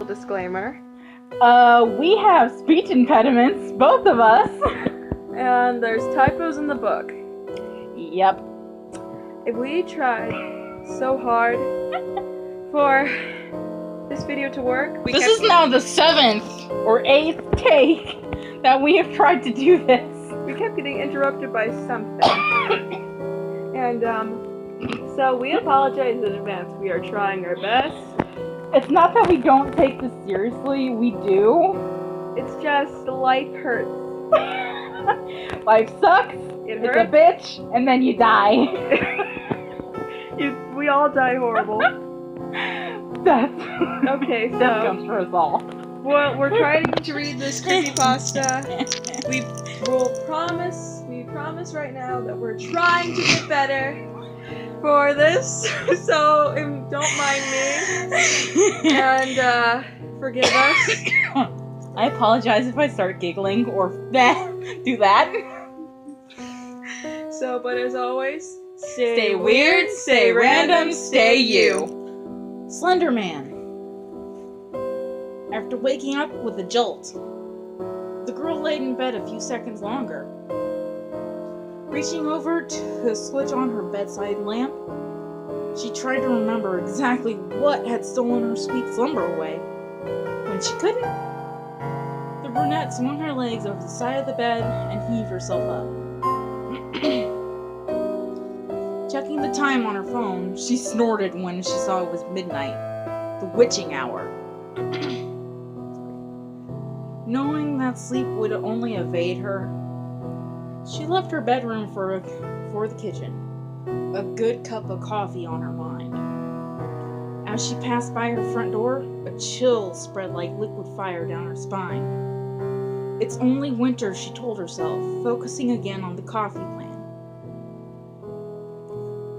disclaimer. We have speech impediments, both of us. And there's typos in the book. Yep. If we tried so hard for this video to work, This is now the 7th or 8th take that we have tried to do this. We kept getting interrupted by something. And, so we apologize in advance. We are trying our best. It's not that we don't take this seriously, we do. It's just life hurts. Life sucks, It it's hurts. a bitch, and then you die. We all die horrible. Death. Okay, so Death comes for us all. well, we're trying to read this creepypasta. We promise right now that we're trying to get better for this. So don't mind me and forgive us. I apologize if I start giggling or do that. So, but as always, Stay weird, stay random, stay you. Slenderman. After waking up with a jolt, the girl laid in bed a few seconds longer. Reaching over to switch on her bedside lamp, she tried to remember exactly what had stolen her sweet slumber away. When she couldn't, the brunette swung her legs over the side of the bed and heaved herself up. Checking the time on her phone, she snorted when she saw it was midnight, the witching hour. Knowing that sleep would only evade her, she left her bedroom for the kitchen, a good cup of coffee on her mind. As she passed by her front door, a chill spread like liquid fire down her spine. It's only winter, she told herself, focusing again on the coffee plan.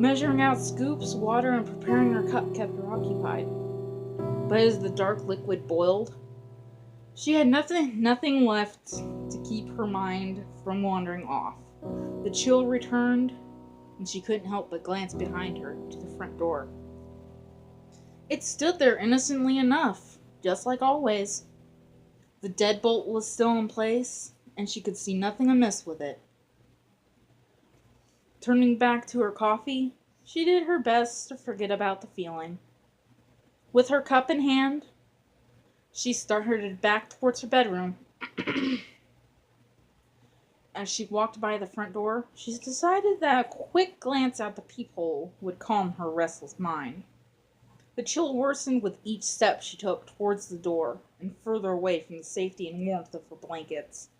Measuring out scoops, water, and preparing her cup kept her occupied. But as the dark liquid boiled, she had nothing left to keep her mind from wandering off. The chill returned, and she couldn't help but glance behind her to the front door. It stood there innocently enough, just like always. The deadbolt was still in place, and she could see nothing amiss with it. Turning back to her coffee, she did her best to forget about the feeling. With her cup in hand, she started back towards her bedroom. As she walked by the front door, she decided that a quick glance out the peephole would calm her restless mind. The chill worsened with each step she took towards the door and further away from the safety and warmth of her blankets.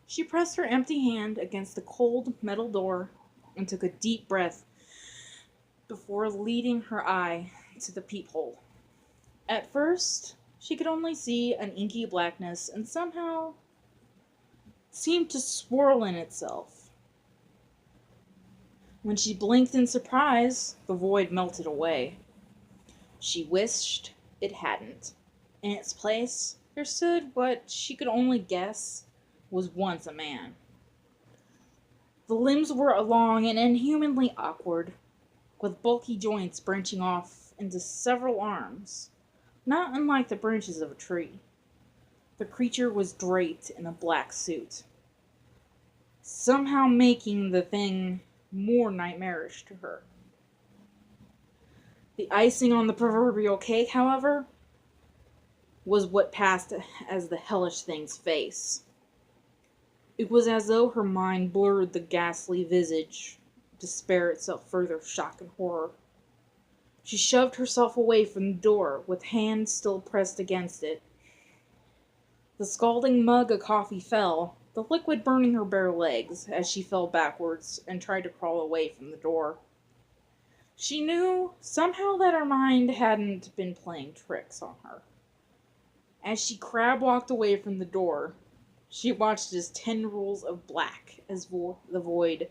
She pressed her empty hand against the cold metal door and took a deep breath before leading her eye to the peephole. At first, she could only see an inky blackness and somehow seemed to swirl in itself. When she blinked in surprise, the void melted away. She wished it hadn't. In its place, there stood what she could only guess was once a man. The limbs were long and inhumanly awkward, with bulky joints branching off into several arms, not unlike the branches of a tree. The creature was draped in a black suit, somehow making the thing more nightmarish to her. The icing on the proverbial cake, however, was what passed as the hellish thing's face. It was as though her mind blurred the ghastly visage to spare itself further shock and horror. She shoved herself away from the door, with hands still pressed against it. The scalding mug of coffee fell, the liquid burning her bare legs as she fell backwards and tried to crawl away from the door. She knew somehow that her mind hadn't been playing tricks on her. As she crab-walked away from the door, she watched as tendrils of black as the void.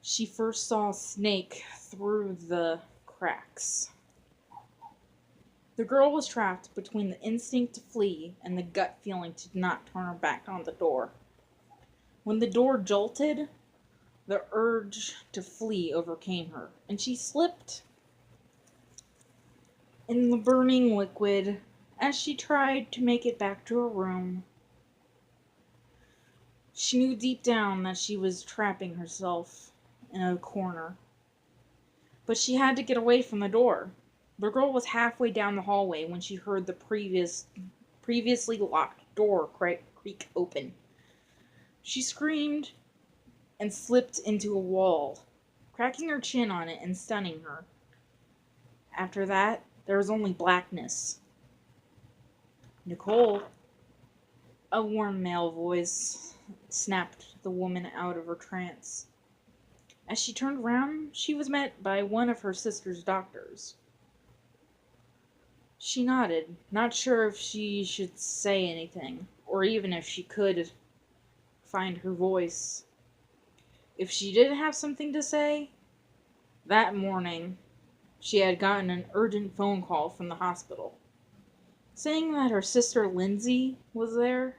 She first saw a snake through the cracks. The girl was trapped between the instinct to flee and the gut feeling to not turn her back on the door. When the door jolted, the urge to flee overcame her, and she slipped in the burning liquid as she tried to make it back to her room. She knew deep down that she was trapping herself in a corner. But she had to get away from the door. The girl was halfway down the hallway when she heard the previously locked door creak open. She screamed and slipped into a wall, cracking her chin on it and stunning her. After that, there was only blackness. Nicole, a warm male voice, snapped the woman out of her trance. As she turned around, she was met by one of her sister's doctors. She nodded, not sure if she should say anything, or even if she could find her voice. If she did have something to say, that morning she had gotten an urgent phone call from the hospital, saying that her sister Lindsay was there.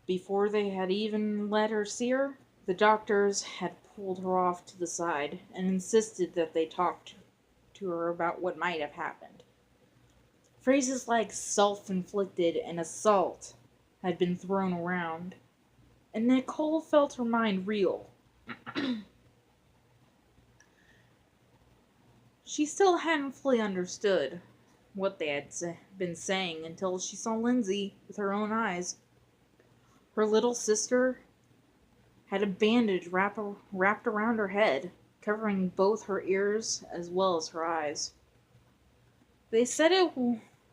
Before they had even let her see her, the doctors had pulled her off to the side and insisted that they talk to her about what might have happened. Phrases like self-inflicted and assault had been thrown around, and Nicole felt her mind reel. She still hadn't fully understood what they had been saying until she saw Lindsay with her own eyes. Her little sister had a bandage wrapped around her head, covering both her ears as well as her eyes. They said it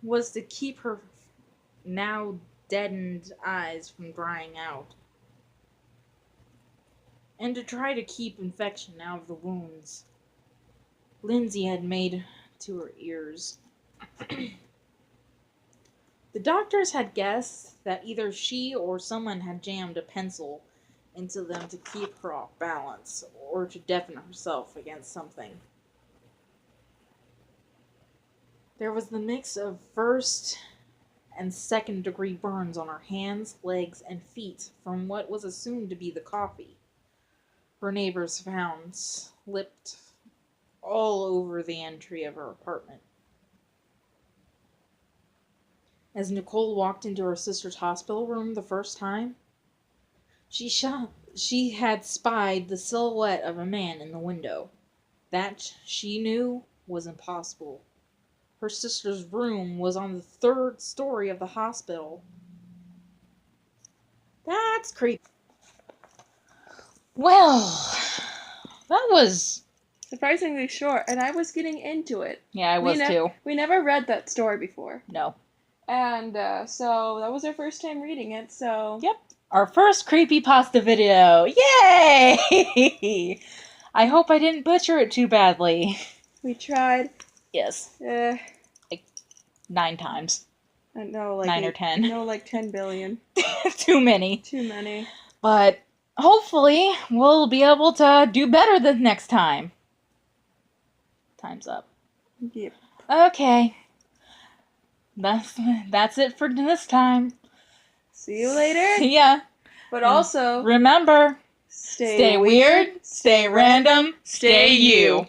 was to keep her now deadened eyes from drying out, and to try to keep infection out of the wounds Lindsay had made to her ears. The doctors had guessed that either she or someone had jammed a pencil into them to keep her off balance, or to deafen herself against something. There was the mix of first and second degree burns on her hands, legs, and feet from what was assumed to be the coffee her neighbors found slipped all over the entry of her apartment. As Nicole walked into her sister's hospital room the first time, she had spied the silhouette of a man in the window. That, she knew, was impossible. Her sister's room was on the 3rd story of the hospital. That's creepy. Well, that was surprisingly short, and I was getting into it. Yeah, I was too. We never read that story before. No. And so that was our first time reading it, so... Yep. Our first creepypasta video. Yay! I hope I didn't butcher it too badly. We tried. Yes. Like 9 times. No, like 9 or 10. No, like 10 billion. Too many. Too many. But hopefully we'll be able to do better the next time. Time's up. Yep. Okay. That's it for this time. See you later. See ya. But also, remember, stay weird, stay random, stay you.